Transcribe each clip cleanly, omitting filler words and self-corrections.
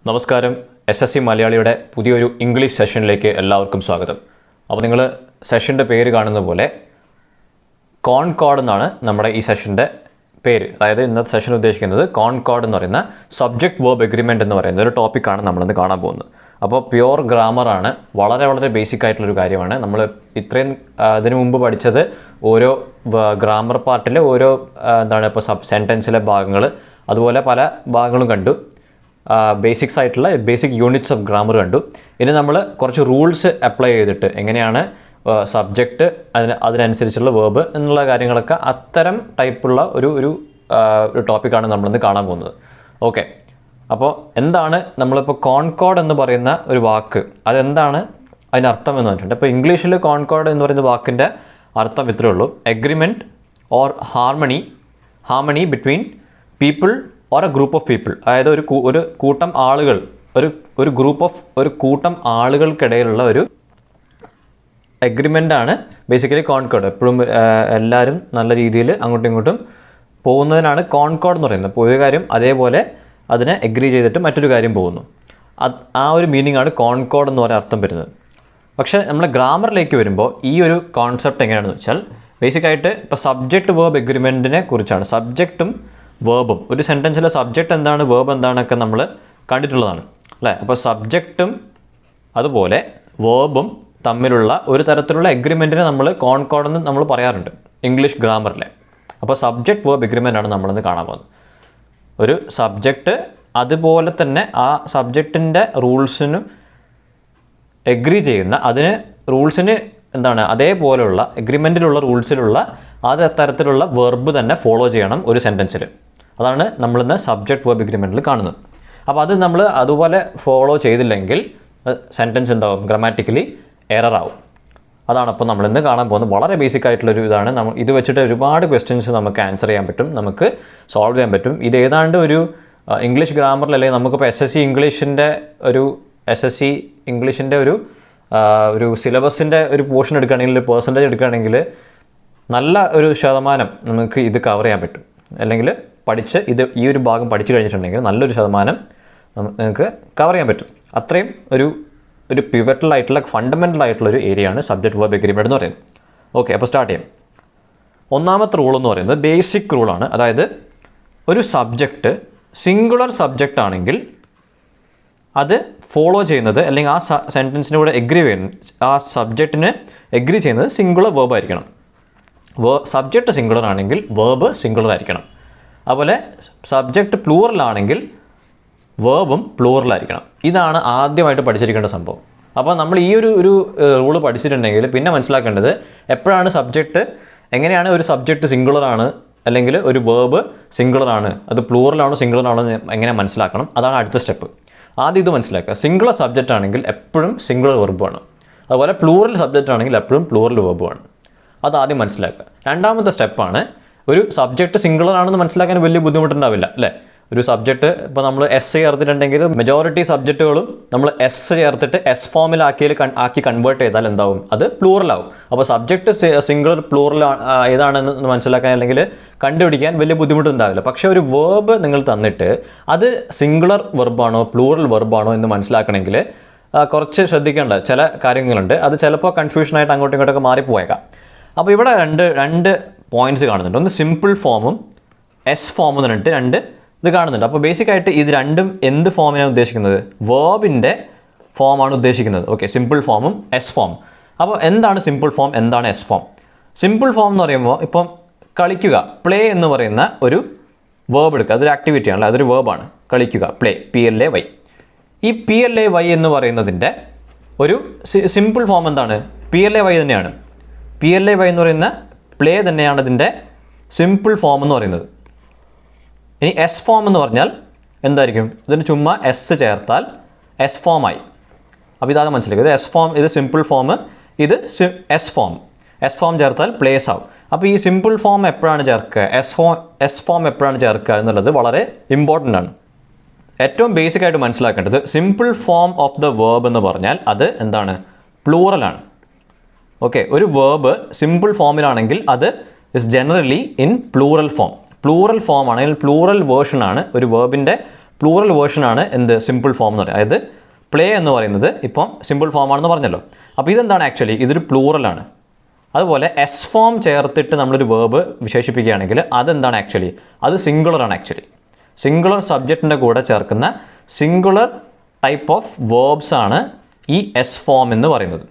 നമസ്കാരം. SSC മലയാളിയുടെ പുതിയൊരു ഇംഗ്ലീഷ് സെഷനിലേക്ക് എല്ലാവർക്കും സ്വാഗതം. അപ്പോൾ നിങ്ങൾ സെഷൻ്റെ പേര് കാണുന്ന പോലെ കോൺകോർഡ് എന്നാണ് നമ്മുടെ ഈ സെഷൻ്റെ പേര്. അതായത് ഇന്നത്തെ സെഷൻ ഉദ്ദേശിക്കുന്നത് കോൺകോർഡ് എന്ന് പറയുന്ന സബ്ജക്റ്റ് വേർബ് എഗ്രിമെൻറ്റ് എന്ന് പറയുന്ന ഒരു ടോപ്പിക്കാണ് നമ്മളിന്ന് കാണാൻ പോകുന്നത്. അപ്പോൾ പ്യുവർ ഗ്രാമറാണ്, വളരെ ബേസിക് ആയിട്ടുള്ളൊരു കാര്യമാണ്. നമ്മൾ ഇത്രയും ഇതിനു മുമ്പ് പഠിച്ചത് ഓരോ ഗ്രാമർ പാർട്ടിലെ ഓരോ ഇപ്പോൾ സെൻറ്റൻസിലെ ഭാഗങ്ങൾ, അതുപോലെ പല ഭാഗങ്ങളും കണ്ടു. ബേസിക്സ് ആയിട്ടുള്ള ബേസിക് യൂണിറ്റ്സ് ഓഫ് ഗ്രാമർ കണ്ടു. ഇനി നമ്മൾ കുറച്ച് റൂൾസ് അപ്ലൈ ചെയ്തിട്ട് എങ്ങനെയാണ് സബ്ജക്റ്റ് അതിനനുസരിച്ചുള്ള വേർബ് എന്നുള്ള കാര്യങ്ങളൊക്കെ അത്തരം ടൈപ്പുള്ള ഒരു ടോപ്പിക്കാണ് നമ്മളിന്ന് കാണാൻ പോകുന്നത്. ഓക്കെ, അപ്പോൾ എന്താണ് നമ്മളിപ്പോൾ കോൺകോർഡ് എന്ന് പറയുന്ന ഒരു വാക്ക്, അതെന്താണ് അതിൻ്റെ അർത്ഥം എന്ന് പറഞ്ഞിട്ടുണ്ട്. അപ്പോൾ ഇംഗ്ലീഷിൽ കോൺകോർഡ് എന്ന് പറയുന്ന വാക്കിൻ്റെ അർത്ഥം ഇത്രയേ ഉള്ളൂ: agreement or harmony between people or A group of people. അതായത് ഒരു കൂട്ടം ആളുകൾ, ഒരു കൂട്ടം ആളുകൾക്കിടയിലുള്ള ഒരു എഗ്രിമെൻ്റാണ് ബേസിക്കലി കോൺകോർഡ്. എപ്പോഴും എല്ലാവരും നല്ല രീതിയിൽ അങ്ങോട്ടും ഇങ്ങോട്ടും പോകുന്നതിനാണ് കോൺകോർഡ് എന്ന് പറയുന്നത്. അപ്പോൾ ഒരു കാര്യം അതേപോലെ അതിനെ എഗ്രി ചെയ്തിട്ട് മറ്റൊരു കാര്യം പോകുന്നു, ആ ഒരു മീനിങ് ആണ് കോൺകോർഡ് എന്ന് പറയുന്ന അർത്ഥം വരുന്നത്. പക്ഷേ നമ്മൾ ഗ്രാമറിലേക്ക് വരുമ്പോൾ ഈ ഒരു കോൺസെപ്റ്റ് എങ്ങനെയാണെന്ന് വെച്ചാൽ, ബേസിക്കായിട്ട് ഇപ്പോൾ സബ്ജക്റ്റ് വേർബ് എഗ്രിമെൻറ്റിനെ കുറിച്ചാണ്. സബ്ജക്റ്റും വേർബും, ഒരു സെൻറ്റൻസിലെ സബ്ജക്റ്റ് എന്താണ് വേർബ് എന്താണൊക്കെ നമ്മൾ കണ്ടിട്ടുള്ളതാണ് അല്ലേ. അപ്പോൾ സബ്ജക്റ്റും അതുപോലെ വേർബും തമ്മിലുള്ള ഒരു തരത്തിലുള്ള എഗ്രിമെൻറ്റിനെ നമ്മൾ കോൺകോർഡ് എന്ന് നമ്മൾ പറയാറുണ്ട് ഇംഗ്ലീഷ് ഗ്രാമറിലെ. അപ്പോൾ സബ്ജക്റ്റ് വേർബ് എഗ്രിമെൻ്റ് ആണ് നമ്മളിന്ന് കാണാൻ പോകുന്നത്. ഒരു സബ്ജക്റ്റ് അതുപോലെ തന്നെ ആ സബ്ജക്റ്റിൻ്റെ റൂൾസിന് എഗ്രി ചെയ്യുന്ന, അതിന് റൂൾസിന് അതേപോലെയുള്ള എഗ്രിമെൻറ്റിലുള്ള റൂൾസിലുള്ള ആ തരത്തിലുള്ള വെർബ് തന്നെ ഫോളോ ചെയ്യണം ഒരു സെൻറ്റൻസിൽ. അതാണ് നമ്മളിന്ന് സബ്ജക്റ്റ് വേർബ് എഗ്രിമെൻറ്റിൽ കാണുന്നത്. അപ്പോൾ അത് നമ്മൾ അതുപോലെ ഫോളോ ചെയ്തില്ലെങ്കിൽ സെൻറ്റൻസ് എന്താവും, ഗ്രാമാറ്റിക്കലി എറർ ആവും. അതാണ് അപ്പോൾ നമ്മളിന്ന് കാണാൻ പോകുന്നത്. വളരെ ബേസിക് ആയിട്ടുള്ളൊരു ഇതാണ്. ഇത് വെച്ചിട്ട് ഒരുപാട് ക്വസ്റ്റ്യൻസ് നമുക്ക് ആൻസർ ചെയ്യാൻ പറ്റും, നമുക്ക് സോൾവ് ചെയ്യാൻ പറ്റും. ഇത് ഏതാണ്ട് ഒരു ഇംഗ്ലീഷ് ഗ്രാമറിൽ, അല്ലെങ്കിൽ നമുക്കിപ്പോൾ SSC ഇംഗ്ലീഷിൻ്റെ ഒരു സിലബസിൻ്റെ ഒരു പോർഷൻ എടുക്കുകയാണെങ്കിൽ, പെർസെൻറ്റേജ് എടുക്കുകയാണെങ്കിൽ നല്ല ഒരു ശതമാനം നമുക്ക് ഇത് കവർ ചെയ്യാൻ പറ്റും. അല്ലെങ്കിൽ ഈ ഒരു ഭാഗം പഠിച്ചു കഴിഞ്ഞിട്ടുണ്ടെങ്കിൽ നല്ലൊരു ശതമാനം നിങ്ങൾക്ക് കവർ ചെയ്യാൻ പറ്റും. അത്രയും ഒരു പിവറ്റൽ ആയിട്ടുള്ള ഫണ്ടമെൻ്റൽ ആയിട്ടുള്ളൊരു ഏരിയയാണ് സബ്ജക്റ്റ് വേർബ് എഗ്രിമെൻറ്റ് എന്ന് പറയുന്നത്. ഓക്കെ, അപ്പോൾ സ്റ്റാർട്ട് ചെയ്യാം. ഒന്നാമത്തെ റൂൾ എന്ന് പറയുന്നത് ബേസിക് റൂളാണ്. അതായത് ഒരു സബ്ജക്റ്റ് സിംഗുലർ സബ്ജക്റ്റ് ആണെങ്കിൽ അത് ഫോളോ ചെയ്യുന്നത്, അല്ലെങ്കിൽ ആ സെൻറ്റൻസിൻ്റെ കൂടെ ആ സബ്ജക്റ്റിന് എഗ്രി ചെയ്യുന്നത് സിംഗുലർ വേർബ് ആയിരിക്കണം. സബ്ജക്റ്റ് സിംഗുലർ ആണെങ്കിൽ വേർബ് സിംഗുലർ ആയിരിക്കണം. അതുപോലെ സബ്ജക്റ്റ് പ്ലൂറൽ ആണെങ്കിൽ വേർബും പ്ലൂറലായിരിക്കണം. ഇതാണ് ആദ്യമായിട്ട് പഠിച്ചിരിക്കേണ്ട സംഭവം. അപ്പോൾ നമ്മൾ ഈ ഒരു റൂള് പഠിച്ചിട്ടുണ്ടെങ്കിൽ പിന്നെ മനസ്സിലാക്കേണ്ടത് എങ്ങനെയാണ് ഒരു സബ്ജക്റ്റ് സിംഗുലർ ആണ്, അല്ലെങ്കിൽ ഒരു വേർബ് സിംഗുലർ ആണ്, അത് പ്ലൂറലാണോ സിംഗുലർ ആണോ എങ്ങനെ മനസ്സിലാക്കണം. അതാണ് അടുത്ത സ്റ്റെപ്പ്. ആദ്യം ഇത് മനസ്സിലാക്കുക. സിംഗുലർ സബ്ജക്റ്റ് ആണെങ്കിൽ എപ്പോഴും സിംഗുലർ വെർബാണ്. അതുപോലെ പ്ലൂറൽ സബ്ജക്റ്റ് ആണെങ്കിൽ എപ്പോഴും പ്ലൂറൽ വെർബുമാണ്. അത് ആദ്യം മനസ്സിലാക്കുക. രണ്ടാമത്തെ സ്റ്റെപ്പാണ്, ഒരു സബ്ജക്റ്റ് സിംഗുലർ ആണെന്ന് മനസ്സിലാക്കാൻ വലിയ ബുദ്ധിമുട്ടുണ്ടാവില്ല അല്ലേ. ഒരു സബ്ജക്റ്റ് ഇപ്പോൾ നമ്മൾ എസ് ചേർത്തിട്ടുണ്ടെങ്കിൽ മെജോറിറ്റി സബ്ജക്റ്റുകളും നമ്മൾ എസ് ചേർത്തിട്ട് എസ് ഫോമിലാക്കി കൺവേർട്ട് ചെയ്താൽ എന്താവും, അത് പ്ലൂറലാവും. അപ്പോൾ സബ്ജക്റ്റ് സിംഗുലർ പ്ലൂറൽ ഏതാണെന്ന് മനസ്സിലാക്കാൻ അല്ലെങ്കിൽ കണ്ടുപിടിക്കാൻ വലിയ ബുദ്ധിമുട്ടുണ്ടാവില്ല. പക്ഷേ ഒരു വേർബ് നിങ്ങൾ തന്നിട്ട് അത് സിംഗുലർ വെർബാണോ പ്ലൂറൽ വെർബാണോ എന്ന് മനസ്സിലാക്കണമെങ്കിൽ കുറച്ച് ശ്രദ്ധിക്കേണ്ട ചില കാര്യങ്ങളുണ്ട്. അത് ചിലപ്പോൾ കൺഫ്യൂഷനായിട്ട് അങ്ങോട്ടും ഇങ്ങോട്ടൊക്കെ മാറിപ്പോയേക്കാം. അപ്പോൾ ഇവിടെ രണ്ട് പോയിന്റ്സ് കാണുന്നുണ്ട്. ഒന്ന് സിമ്പിൾ ഫോമും എസ് ഫോം എന്ന് പറഞ്ഞിട്ട് രണ്ട് ഇത് കാണുന്നുണ്ട്. അപ്പോൾ ബേസിക്കായിട്ട് ഇത് രണ്ടും എന്ത് ഫോമിനാണ് ഉദ്ദേശിക്കുന്നത്, വേർബിൻ്റെ ഫോമാണ് ഉദ്ദേശിക്കുന്നത്. ഓക്കെ, സിമ്പിൾ ഫോമും എസ് ഫോം. അപ്പോൾ എന്താണ് സിമ്പിൾ ഫോം, എന്താണ് എസ് ഫോം? സിമ്പിൾ ഫോം എന്ന് പറയുമ്പോൾ ഇപ്പം കളിക്കുക, പ്ലേ എന്ന് പറയുന്ന ഒരു വേർബ് എടുക്കുക. അതൊരു ആക്ടിവിറ്റി ആണല്ലോ, അതൊരു വേർബാണ്. കളിക്കുക, പ്ലേ, PLAY. ഈ PLAY എന്ന് പറയുന്നതിൻ്റെ ഒരു സിമ്പിൾ ഫോം എന്താണ്, PLAY തന്നെയാണ്. PLAY എന്ന് പറയുന്ന പ്ലേ തന്നെയാണ് ഇതിൻ്റെ സിമ്പിൾ ഫോം എന്ന് പറയുന്നത്. ഇനി എസ് ഫോം എന്ന് പറഞ്ഞാൽ എന്തായിരിക്കും, ഇതിന് ചുമ്മാ എസ് ചേർത്താൽ എസ് ഫോമായി. അപ്പോൾ ഇതാണ് മനസ്സിലാക്കുക. ഇത് എസ് ഫോം, ഇത് സിമ്പിൾ ഫോം, ഇത് എസ് ഫോം ചേർത്താൽ പ്ലേസ് ആവും. അപ്പോൾ ഈ സിമ്പിൾ ഫോം എപ്പോഴാണ് ചേർക്കുക, എസ് ഫോം എപ്പോഴാണ് ചേർക്കുക എന്നുള്ളത് വളരെ ഇമ്പോർട്ടൻ്റ് ആണ്. ഏറ്റവും ബേസിക് ആയിട്ട് മനസ്സിലാക്കേണ്ടത് simple form of the verb എന്ന് പറഞ്ഞാൽ അത് എന്താണ്, പ്ലൂറലാണ്. ഓക്കെ, ഒരു വേർബ് സിമ്പിൾ ഫോമിലാണെങ്കിൽ അത് is generally in plural form. Plural form ആണെങ്കിൽ പ്ലൂറൽ വേർഷനാണ് ഒരു വേർബിൻ്റെ പ്ലൂറൽ വേർഷനാണ് എന്ത് സിമ്പിൾ ഫോം എന്ന് പറയുന്നത്. അതായത് പ്ലേ എന്ന് പറയുന്നത് ഇപ്പം സിമ്പിൾ ഫോം ആണെന്ന് പറഞ്ഞല്ലോ. അപ്പോൾ ഇതെന്താണ് ആക്ച്വലി ഇതൊരു പ്ലൂറലാണ്. അതുപോലെ എസ് ഫോം ചേർത്തിട്ട് നമ്മളൊരു വേർബ് വിശേഷിപ്പിക്കുകയാണെങ്കിൽ അതെന്താണ് ആക്ച്വലി അത് സിംഗുലറാണ്. ആക്ച്വലി സിംഗുലർ സബ്ജക്റ്റിൻ്റെ കൂടെ ചേർക്കുന്ന സിംഗുലർ ടൈപ്പ് ഓഫ് വേർബ്സ് ആണ് ഈ എസ് ഫോം എന്ന് പറയുന്നത്,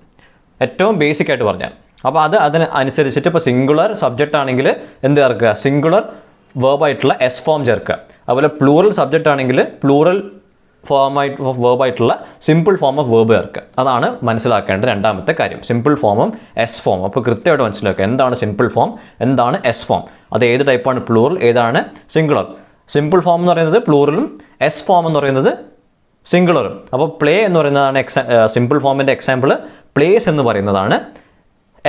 ഏറ്റവും ബേസിക് ആയിട്ട് പറഞ്ഞാൽ. അപ്പോൾ അതിന് അനുസരിച്ചിട്ട് ഇപ്പോൾ സിംഗുലർ സബ്ജക്റ്റ് ആണെങ്കിൽ എന്ത് ചേർക്കുക, സിംഗുലർ വേർബായിട്ടുള്ള എസ് ഫോം ചേർക്കുക. അതുപോലെ പ്ലൂറൽ സബ്ജക്റ്റ് ആണെങ്കിൽ പ്ലൂറൽ വേർബായിട്ടുള്ള സിമ്പിൾ ഫോം ഓഫ് വേർബ് ചേർക്കുക. അതാണ് മനസ്സിലാക്കേണ്ട രണ്ടാമത്തെ കാര്യം, സിമ്പിൾ ഫോമും എസ് ഫോം. അപ്പോൾ കൃത്യമായിട്ട് മനസ്സിലാക്കുക എന്താണ് സിമ്പിൾ ഫോം, എന്താണ് എസ് ഫോം, അത് ഏത് ടൈപ്പാണ് പ്ലൂറൽ, ഏതാണ് സിംഗുലർ. സിമ്പിൾ ഫോം എന്ന് പറയുന്നത് പ്ലൂറലും എസ് ഫോം എന്ന് പറയുന്നത് സിംഗുലറും. അപ്പോൾ പ്ലേ എന്ന് പറയുന്നതാണ് സിമ്പിൾ ഫോമിൻ്റെ എക്സാമ്പിൾ, പ്ലേസ് എന്ന് പറയുന്നതാണ്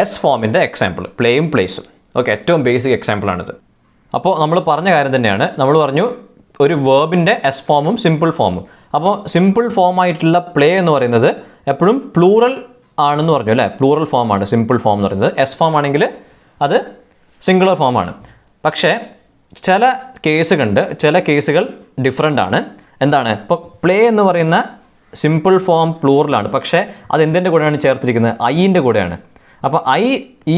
എസ് ഫോമിൻ്റെ എക്സാമ്പിൾ, പ്ലേയും പ്ലേസും. ഓക്കെ, ഏറ്റവും ബേസിക് എക്സാമ്പിളാണിത്. അപ്പോൾ നമ്മൾ പറഞ്ഞ കാര്യം തന്നെയാണ്, നമ്മൾ പറഞ്ഞു ഒരു വേർബിൻ്റെ എസ് ഫോമും സിമ്പിൾ ഫോമും. അപ്പോൾ സിമ്പിൾ ഫോമായിട്ടുള്ള പ്ലേ എന്ന് പറയുന്നത് എപ്പോഴും പ്ലൂറൽ ആണെന്ന് പറഞ്ഞു അല്ലേ, പ്ലൂറൽ ഫോമാണ് സിമ്പിൾ ഫോം എന്ന് പറയുന്നത്. എസ് ഫോം ആണെങ്കിൽ അത് സിംഗുലർ ഫോമാണ്. പക്ഷേ ചില കേസുകൾ ഡിഫറെൻ്റ് ആണ്. എന്താണ്, ഇപ്പോൾ പ്ലേ എന്ന് പറയുന്ന സിമ്പിൾ ഫോം പ്ലൂറലാണ്, പക്ഷേ അത് എന്തിൻ്റെ കൂടെയാണ് ചേർത്തിരിക്കുന്നത്, ഐൻ്റെ കൂടെയാണ്. അപ്പോൾ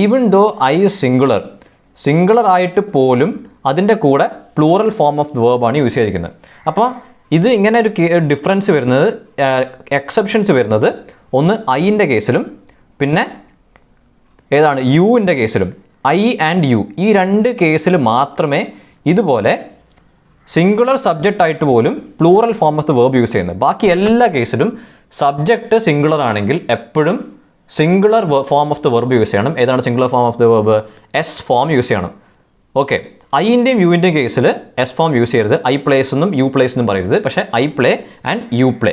ഈവൻ ദോ ഐ സിംഗുലർ ആയിട്ട് പോലും അതിൻ്റെ കൂടെ പ്ലൂറൽ ഫോം ഓഫ് വേർബാണ് യൂസ് ചെയ്തിരിക്കുന്നത്. അപ്പോൾ ഇത് ഇങ്ങനെ ഒരു ഡിഫറൻസ് വരുന്നത്, എക്സെപ്ഷൻസ് വരുന്നത് ഒന്ന് ഐൻ്റെ കേസിലും പിന്നെ ഏതാണ് യുവിൻ്റെ കേസിലും. ഐ ആൻഡ് യു ഈ രണ്ട് കേസിൽ മാത്രമേ ഇതുപോലെ സിംഗുലർ സബ്ജക്റ്റ് ആയിട്ട് പോലും plural form of the verb use ചെയ്യുന്നത്. ബാക്കി എല്ലാ കേസിലും സബ്ജക്റ്റ് സിംഗുലർ ആണെങ്കിൽ എപ്പോഴും singular form of the verb use ചെയ്യണം. ഏതാണ് singular form of the verb, S form use ചെയ്യണം. ഓക്കെ, ഐൻ്റെയും യുവിൻ്റെയും കേസിൽ എസ് ഫോം യൂസ് ചെയ്യരുത്, ഐ പ്ലേസ് എന്നും യു പ്ലേസ് എന്നും പറയരുത്. പക്ഷേ I play and you play.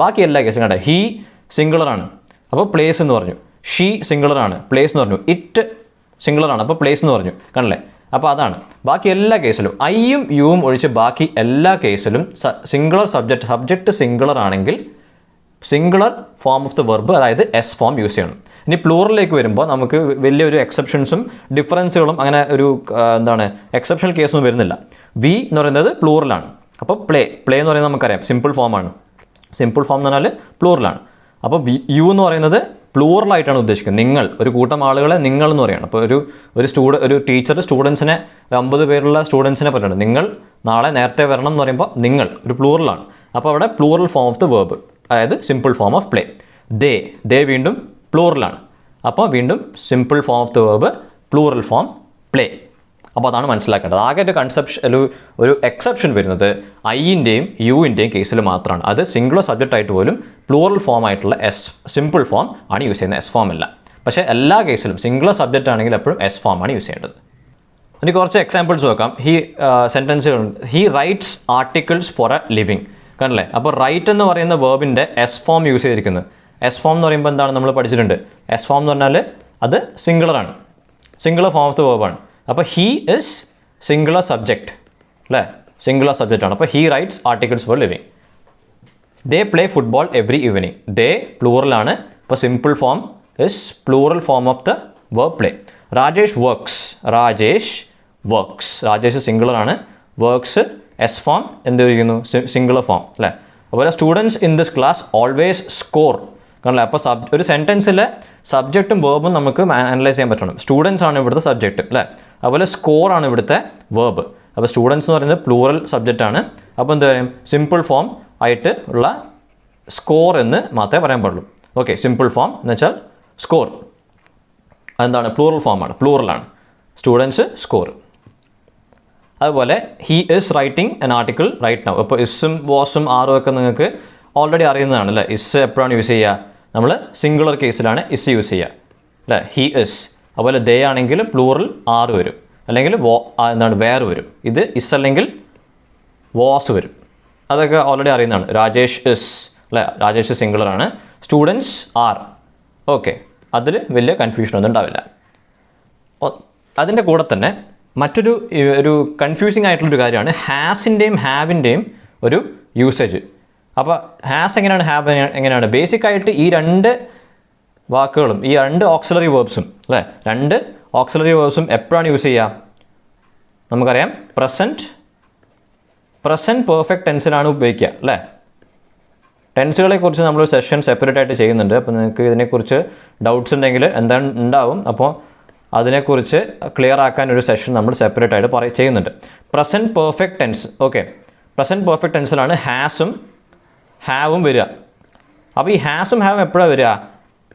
ബാക്കി എല്ലാ കേസിലും കണ്ട ഹീ സിംഗുലറാണ്, അപ്പോൾ പ്ലേസ് എന്ന് പറഞ്ഞു. ഷീ സിംഗുലറാണ്, പ്ലേസ് എന്ന് പറഞ്ഞു. ഇറ്റ് സിംഗുലറാണ്, അപ്പോൾ പ്ലേസ് എന്ന് പറഞ്ഞു. കണ്ടല്ലേ, അപ്പോൾ അതാണ്. ബാക്കി എല്ലാ കേസിലും ഐയും യുവും ഒഴിച്ച് ബാക്കി എല്ലാ കേസിലും സിംഗുലർ സബ്ജക്റ്റ് സിംഗുലർ ആണെങ്കിൽ singular form of the verb, അതായത് എസ് ഫോം യൂസ് ചെയ്യണം. ഇനി പ്ലൂറലിലേക്ക് വരുമ്പോൾ നമുക്ക് വലിയൊരു എക്സെപ്ഷൻസും ഡിഫറൻസുകളും അങ്ങനെ ഒരു എക്സെപ്ഷണൽ കേസൊന്നും വരുന്നില്ല. വി എന്ന് പറയുന്നത് പ്ലൂറലാണ്. അപ്പോൾ പ്ലേ എന്ന് പറയുന്നത് നമുക്കറിയാം സിമ്പിൾ ഫോമാണ്. സിമ്പിൾ ഫോം എന്ന് പറഞ്ഞാൽ പ്ലൂറലാണ്. അപ്പോൾ യു എന്ന് പറയുന്നത് പ്ലൂറലായിട്ടാണ് ഉദ്ദേശിക്കുന്നത്. നിങ്ങൾ, ഒരു കൂട്ടം ആളുകളെ നിങ്ങൾ എന്ന് പറയുകയാണ്. അപ്പോൾ ഒരു ടീച്ചർ സ്റ്റുഡൻസിനെ 50 പേരുള്ള സ്റ്റുഡൻസിനെ പറയുന്നത് നിങ്ങൾ നാളെ നേരത്തെ വരണം എന്ന് പറയുമ്പോൾ നിങ്ങൾ ഒരു പ്ലൂറലാണ്. അപ്പോൾ അവിടെ plural form of the verb, അതായത് സിമ്പിൾ ഫോം ഓഫ് പ്ലേ. ദേ വീണ്ടും പ്ലൂറലാണ്. അപ്പോൾ വീണ്ടും simple form of the verb, plural form play. അപ്പോൾ അതാണ് മനസ്സിലാക്കേണ്ടത്. ആകെ ഒരു എക്സെപ്ഷൻ വരുന്നത് ഐൻ്റെയും യുവിൻ്റെയും കേസിൽ മാത്രമാണ്. അത് സിംഗുലർ സബ്ജക്റ്റ് ആയിട്ട് പോലും പ്ലൂറൽ ഫോം ആയിട്ടുള്ള സിമ്പിൾ ഫോം ആണ് യൂസ് ചെയ്യുന്നത്, എസ് ഫോം അല്ല. പക്ഷേ എല്ലാ കേസിലും സിംഗുലർ സബ്ജക്റ്റ് ആണെങ്കിൽ എപ്പോഴും എസ് ഫോം ആണ് യൂസ് ചെയ്യേണ്ടത്. ഇനി കുറച്ച് എക്സാമ്പിൾസ് നോക്കാം. He writes articles for a living. കണ്ടല്ലേ, അപ്പോൾ റൈറ്റ് എന്ന് പറയുന്ന വേർബിൻ്റെ എസ് ഫോം യൂസ് ചെയ്തിരിക്കുന്നത്. എസ് ഫോം എന്ന് പറയുമ്പോൾ എന്താണ് നമ്മൾ പഠിച്ചിട്ടുണ്ട്, എസ് ഫോം എന്ന് പറഞ്ഞാൽ അത് സിംഗുലറാണ്, സിംഗുലർ ഫോം ഓഫ് ദ വേർബാണ്. അപ്പോൾ ഹീ ഇസ് സിംഗുലർ സബ്ജക്റ്റ് അല്ലേ, സിംഗുലർ സബ്ജക്റ്റ് ആണ്. അപ്പോൾ he writes articles for living. They play football every evening. They പ്ലൂറലാണ്, അപ്പോൾ simple form is plural form of the verb play. Rajesh works. Rajesh സിംഗുലറാണ്, works S form എന്ത് ചെയ്യുന്നു, സിംഗുലർ ഫോം അല്ലേ. അതുപോലെ students in this class always score. കണ്ടല്ലേ, അപ്പോൾ ഒരു സെൻറ്റൻസിലെ സബ്ജക്റ്റും വേർബും നമുക്ക് അനലൈസ് ചെയ്യാൻ പറ്റണം. സ്റ്റുഡൻസ് ആണ് ഇവിടുത്തെ സബ്ജക്റ്റ് അല്ലേ, അതുപോലെ സ്കോർ ആണ് ഇവിടുത്തെ വേർബ്. അപ്പോൾ സ്റ്റുഡൻസ് എന്ന് പറയുന്നത് പ്ലൂറൽ സബ്ജക്റ്റ് ആണ്. അപ്പോൾ എന്താ പറയും, സിമ്പിൾ ഫോം ആയിട്ട് ഉള്ള സ്കോർ എന്ന് മാത്രമേ പറയാൻ പാടുള്ളൂ. ഓക്കെ, സിമ്പിൾ ഫോം എന്ന് വെച്ചാൽ സ്കോർ. അതെന്താണ്, പ്ലൂറൽ ഫോമാണ്, പ്ലൂറലാണ്. Students score. അതുപോലെ he is writing an article right now. അപ്പോൾ ഇസും വാസും ആറും ഒക്കെ നിങ്ങൾക്ക് ഓൾറെഡി അറിയുന്നതാണ് അല്ലേ. ഇസ് എപ്പോഴാണ് യൂസ് ചെയ്യുക, നമ്മൾ സിംഗുലർ കേസിലാണ് ഇസ് യൂസ് ചെയ്യുക അല്ലേ, ഹീ ഇസ്. അതുപോലെ ദേ ആണെങ്കിൽ പ്ലൂറൽ ആറ് വരും, അല്ലെങ്കിൽ വേർ വരും. ഇത് ഇസ് അല്ലെങ്കിൽ വാസ് വരും. അതൊക്കെ ഓൾറെഡി അറിയുന്നതാണ്. രാജേഷ് ഇസ് അല്ലേ, രാജേഷ് സിംഗുലറാണ്. Students are. ഓക്കെ, അതിൽ വലിയ കൺഫ്യൂഷനൊന്നും ഉണ്ടാവില്ല. അതിൻ്റെ കൂടെ തന്നെ ഒരു കൺഫ്യൂസിങ് ആയിട്ടുള്ളൊരു കാര്യമാണ് ഹാസിൻ്റെയും ഹാവിൻ്റെയും ഒരു യൂസേജ്. അപ്പോൾ ഹാസ് എങ്ങനെയാണ്, ഹാവ് എങ്ങനെയാണ്? ബേസിക്കായിട്ട് ഈ രണ്ട് വാക്കുകളും, ഈ രണ്ട് ഓക്സിലറി വേർബ്സും അല്ലേ, രണ്ട് ഓക്സിലറി വേർബ്സും എപ്പോഴാണ് യൂസ് ചെയ്യുക? നമുക്കറിയാം പ്രസൻറ്റ് പ്രസൻറ്റ് പെർഫെക്റ്റ് ടെൻസിലാണ് ഉപയോഗിക്കുക അല്ലേ. ടെൻസുകളെ കുറിച്ച് നമ്മൾ സെഷൻ സെപ്പറേറ്റ് ആയിട്ട് ചെയ്യുന്നുണ്ട്. അപ്പോൾ നിങ്ങൾക്ക് ഇതിനെക്കുറിച്ച് ഡൗട്ട്സ് ഉണ്ടെങ്കിൽ എന്താണ് ഉണ്ടാവും. അപ്പോൾ അതിനെക്കുറിച്ച് ക്ലിയർ ആക്കാൻ ഒരു സെഷൻ നമ്മൾ സെപ്പറേറ്റ് ആയിട്ട് ചെയ്യുന്നുണ്ട്. Present perfect tense. Okay, present perfect ടെൻസിലാണ് ഹാസും ഹാവും വരിക. അപ്പോൾ ഈ ഹാസും ഹാവും എപ്പോഴാണ് വരിക?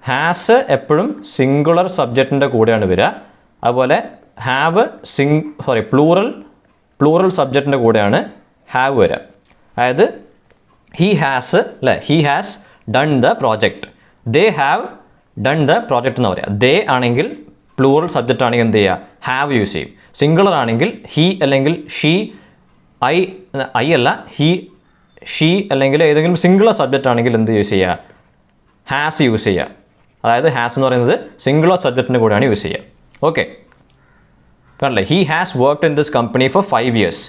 ഹാസ് എപ്പോഴും സിംഗുലർ സബ്ജക്റ്റിൻ്റെ കൂടെയാണ് വരിക. അതുപോലെ ഹാവ് പ്ലൂറൽ സബ്ജക്റ്റിൻ്റെ കൂടെയാണ് ഹാവ് വരിക. അതായത് ഹി ഹാസ് അല്ലേ, he has done the project, they have done the project എന്ന് പറയുക. ദേ ആണെങ്കിൽ പ്ലൂറൽ സബ്ജക്റ്റ് ആണെങ്കിൽ എന്ത് ചെയ്യുക? ഹാവ് യൂസ് ചെയ്യും. സിംഗുലർ ആണെങ്കിൽ ഹി അല്ലെങ്കിൽ ഷീ, ഐ അല്ല ഹി ഷീ അല്ലെങ്കിൽ ഏതെങ്കിലും സിംഗുലർ സബ്ജക്റ്റ് ആണെങ്കിൽ എന്ത് യൂസ് ചെയ്യുക? ഹാസ് യൂസ് ചെയ്യുക. അതായത് ഹാസ് എന്ന് പറയുന്നത് സിംഗുലർ സബ്ജക്റ്റിൻ്റെ കൂടെയാണ് യൂസ് ചെയ്യുക. ഓക്കെ, പറഞ്ഞില്ലേ he has worked in this company for 5 years.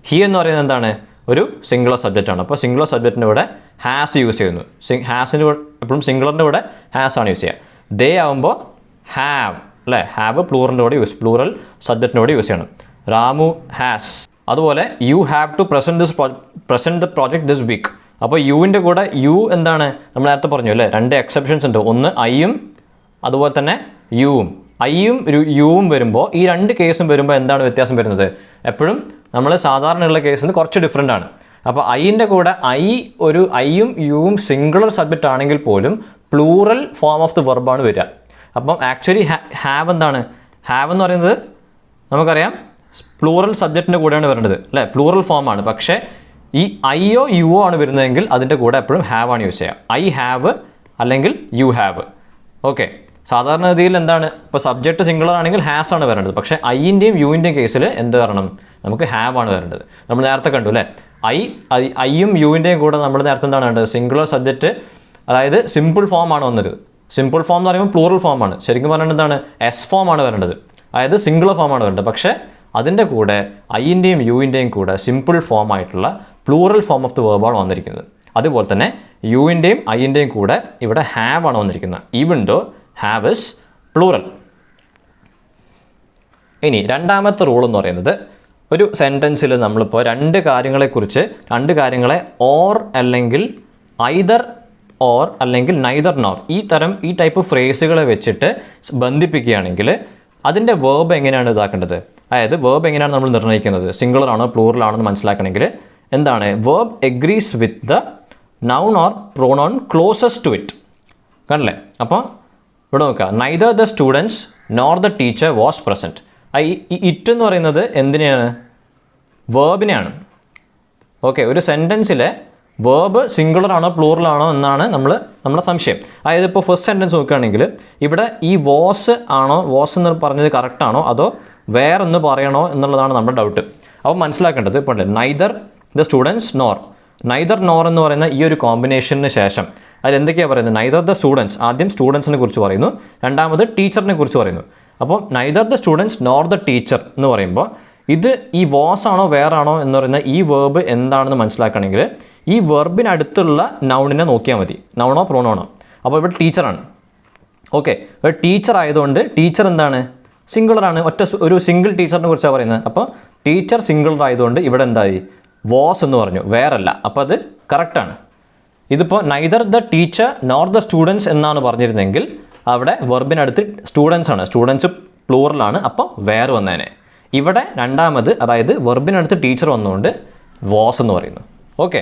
He എന്ന് പറയുന്നത് എന്താണ്? ഒരു സിംഗുലർ സബ്ജക്റ്റാണ്. അപ്പോൾ സിംഗുലർ സബ്ജക്റ്റിൻ്റെ കൂടെ ഹാസ് യൂസ് ചെയ്യുന്നു. ഹാസിൻ്റെ എപ്പോഴും സിംഗുലറിൻ്റെ കൂടെ ഹാസ് ആണ് യൂസ് ചെയ്യുക. ദേ ആകുമ്പോൾ ഹാവ് അല്ലേ, ഹാവ് പ്ലൂറൽ സബ്ജക്റ്റിൻ്റെ കൂടെ യൂസ് ചെയ്യണം. രാമു ഹാസ്. അതുപോലെ you have to present the project this week. അപ്പോൾ യുവിൻ്റെ കൂടെ യു എന്താണ്? നമ്മൾ നേരത്തെ പറഞ്ഞു അല്ലേ, 2 എക്സെപ്ഷൻസ് ഉണ്ട്. ഒന്ന് ഐയും അതുപോലെ തന്നെ യുവും. ഐയും യുവും വരുമ്പോൾ ഈ 2 കേസും വരുമ്പോൾ എന്താണ് വ്യത്യാസം വരുന്നത്? എപ്പോഴും നമ്മൾ സാധാരണയുള്ള കേസിൽ നിന്ന് കുറച്ച് ഡിഫറെൻ്റ് ആണ്. അപ്പോൾ ഐൻ്റെ കൂടെ ഐയും യുവും സിംഗുലർ സബ്ജക്റ്റ് ആണെങ്കിൽ പോലും പ്ലൂറൽ ഫോം ഓഫ് ദി വെർബാണ് വരിക. അപ്പം ആക്ച്വലി ഹാവ് എന്താണ്? ഹാവ് എന്ന് പറയുന്നത് നമുക്കറിയാം പ്ലൂറൽ സബ്ജക്റ്റിൻ്റെ കൂടെയാണ് വരേണ്ടത് അല്ലേ, പ്ലൂറൽ ഫോമാണ്. പക്ഷേ ഈ ഐയോ യുവോ ആണ് വരുന്നതെങ്കിൽ അതിൻ്റെ കൂടെ എപ്പോഴും ഹാവ് ആണ് യൂസ് ചെയ്യുക. ഐ ഹാവ് അല്ലെങ്കിൽ യു ഹാവ്. ഓക്കെ, സാധാരണഗതിയിൽ എന്താണ്? ഇപ്പോൾ സബ്ജക്റ്റ് സിംഗുലർ ആണെങ്കിൽ ഹാസ് ആണ് വരേണ്ടത്. പക്ഷേ ഐൻ്റെയും യുവിൻ്റെയും കേസിൽ എന്ത് വരണം? നമുക്ക് ഹാവ് ആണ് വരേണ്ടത്. നമ്മൾ നേരത്തെ കണ്ടു അല്ലേ, ഐയും യുവിൻ്റെയും കൂടെ നമ്മൾ നേരത്തെ എന്താണ് വേണ്ടത്? സിംഗുലർ സബ്ജക്റ്റ്, അതായത് സിമ്പിൾ ഫോം ആണ് വന്നത്. സിമ്പിൾ ഫോം എന്ന് പറയുമ്പോൾ പ്ലൂറൽ ഫോം ആണ്. ശരിക്കും പറഞ്ഞാൽ എന്താണ്? എസ് ഫോം ആണ് വരേണ്ടത്, അതായത് സിംഗുലർ ഫോം ആണ് വരേണ്ടത്. പക്ഷേ അതിൻ്റെ കൂടെ ഐൻ്റെയും യുവിൻ്റെയും കൂടെ സിമ്പിൾ ഫോം ആയിട്ടുള്ള പ്ലൂറൽ ഫോം ഓഫ് ദി വെർബാണ് വന്നിരിക്കുന്നത്. അതുപോലെ തന്നെ യുവിൻ്റെയും ഐൻ്റെയും കൂടെ ഇവിടെ ഹാവ് ആണ് വന്നിരിക്കുന്നത്, even though have is plural. ഇനി രണ്ടാമത്തെ റൂൾ എന്ന് പറയുന്നത്, ഒരു സെൻറ്റൻസിൽ നമ്മളിപ്പോൾ 2 കാര്യങ്ങളെ ഓർ അല്ലെങ്കിൽ ഐദർ ഓർ അല്ലെങ്കിൽ നൈദർ നോർ ഈ ടൈപ്പ് ഫ്രേസുകളെ വെച്ചിട്ട് ബന്ധിപ്പിക്കുകയാണെങ്കിൽ അതിൻ്റെ വേർബ് എങ്ങനെയാണ് ഇതാക്കേണ്ടത്? അതായത് വേർബ് എങ്ങനെയാണ് നമ്മൾ നിർണ്ണയിക്കുന്നത്? സിംഗുലർ ആണോ പ്ലൂറൽ ആണോ എന്ന് മനസ്സിലാക്കണമെങ്കിൽ എന്താണ്? Verb agrees with the noun or pronoun closest to it. കണ്ടല്ലേ? അപ്പോൾ ഇവിടെ നോക്കുക, neither the students nor the teacher was present. ഈ ഇറ്റ് എന്ന് പറയുന്നത് എന്തിനെയാണ്? വേർബിനെയാണ്. ഓക്കെ, ഒരു സെൻറ്റൻസിലെ വേർബ് സിംഗുലർ ആണോ പ്ലൂറൽ ആണോ എന്നാണ് നമ്മുടെ സംശയം. അതായത് ഇപ്പോൾ ഫസ്റ്റ് സെൻറ്റൻസ് നോക്കുകയാണെങ്കിൽ ഇവിടെ ഈ വാസ് എന്ന് പറഞ്ഞത് കറക്റ്റ് ആണോ അതോ വേറൊന്ന് പറയണോ എന്നുള്ളതാണ് നമ്മുടെ ഡൗട്ട്. അപ്പോൾ മനസ്സിലാക്കേണ്ടത് ഇപ്പോൾ neither the students neither nor എന്ന് പറയുന്ന ഈ ഒരു കോമ്പിനേഷന് ശേഷം അതിൽ എന്തൊക്കെയാണ് പറയുന്നത്? നൈദർ ദ സ്റ്റുഡൻസ്, ആദ്യം സ്റ്റുഡൻസിനെ കുറിച്ച് പറയുന്നു, രണ്ടാമത് ടീച്ചറിനെ കുറിച്ച് പറയുന്നു. അപ്പോൾ neither the students nor the teacher എന്ന് പറയുമ്പോൾ ഇത് ഈ വാസ് ആണോ വേറാണോ എന്ന് പറയുന്ന ഈ വേർബ് എന്താണെന്ന് മനസ്സിലാക്കണമെങ്കിൽ ഈ വെർബിനടുത്തുള്ള നൗണിനെ നോക്കിയാൽ മതി, നൗണോ പ്രോണോണോ. അപ്പോൾ ഇവിടെ ടീച്ചറാണ്. ഓക്കെ, ഒരു ടീച്ചർ ആയതുകൊണ്ട് ടീച്ചർ എന്താണ്? സിംഗുലറാണ്. ഒരു സിംഗിൾ ടീച്ചറിനെ കുറിച്ചാണ് പറയുന്നത്. അപ്പോൾ ടീച്ചർ സിംഗുലർ ആയതുകൊണ്ട് ഇവിടെ എന്തായി? വാസ് എന്ന് പറഞ്ഞു, വേറല്ല. അപ്പോൾ അത് കറക്റ്റാണ്. ഇതിപ്പോൾ neither the teacher nor the students എന്നാണ് പറഞ്ഞിരുന്നെങ്കിൽ അവിടെ വെർബിനടുത്ത് സ്റ്റുഡൻസ് ആണ്, സ്റ്റുഡൻസ് പ്ലൂറലാണ്, അപ്പോൾ വേറെ വന്നേനെ. ഇവിടെ രണ്ടാമത്, അതായത് വെർബിനടുത്ത് ടീച്ചർ വന്നുകൊണ്ട് വാസ് എന്ന് പറയുന്നു. ഓക്കെ,